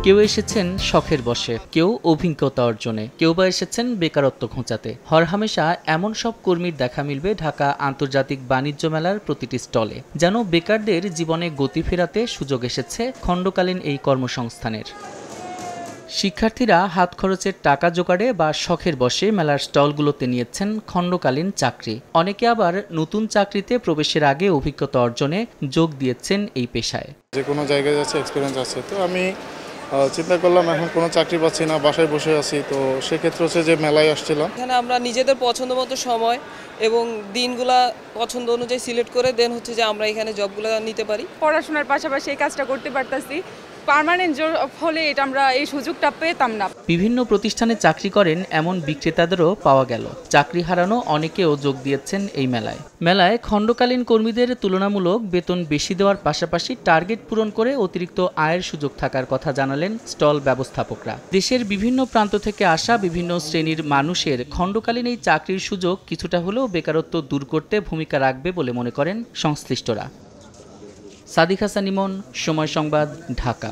কেউ এসেছেন শখের বশে, কেউ অভিজ্ঞতা অর্জনে, কেউ বা এসেছেন বেকারত্ব ঘোচাতে। হরহামেশা এমন সব কর্মীর দেখা মিলবে ঢাকা আন্তর্জাতিক বাণিজ্য মেলার প্রতিটি স্টলে। যেন বেকারদের জীবনে গতি ফেরাতে সুযোগ এসেছে খণ্ডকালীন এই কর্মসংস্থানের। শিক্ষার্থীরা হাত খরচের টাকা জোগাড়ে বা শখের বশে মেলার স্টলগুলোতে নিয়েছেন খণ্ডকালীন চাকরি। অনেকে আবার নতুন চাকরিতে প্রবেশের আগে অভিজ্ঞতা অর্জনে যোগ দিয়েছেন এই পেশায়। যে কোনো জায়গায় যাচ্ছে, এক্সপিরিয়েন্স আছে, তো আমি চিন্তা করলাম এখন কোনো চাকরি পাচ্ছি না, বাসায় বসে আছি, তো সেক্ষেত্রে হচ্ছে যে মেলায় আসছিলাম। এখানে আমরা নিজেদের পছন্দ মতো সময় এবং দিনগুলা পছন্দ অনুযায়ী সিলেক্ট করে দেন হচ্ছে যে আমরা এখানে জবগুলো নিতে পারি। পড়াশোনার পাশাপাশি এই কাজটা করতে পারতাছি। পার্মানেন্ট জব হলে এটা আমরা এই সুযোগটা পেতাম না। বিভিন্ন প্রতিষ্ঠানে চাকরি করেন এমন বিক্রেতাদেরও পাওয়া গেল। চাকরি হারানো অনেকেও যোগ দিয়েছেন এই মেলায় খণ্ডকালীন কর্মীদের তুলনামূলক বেতন বেশি দেওয়ার পাশাপাশি টার্গেট পূরণ করে অতিরিক্ত আয়ের সুযোগ থাকার কথা জানালেন স্টল ব্যবস্থাপকরা। দেশের বিভিন্ন প্রান্ত থেকে আসা বিভিন্ন শ্রেণীর মানুষের খণ্ডকালীন এই চাকরির সুযোগ কিছুটা হলেও বেকারত্ব দূর করতে ভূমিকা রাখবে বলে মনে করেন সংশ্লিষ্টরা। সাদিক হাসান ইমন, সময় সংবাদ, ঢাকা।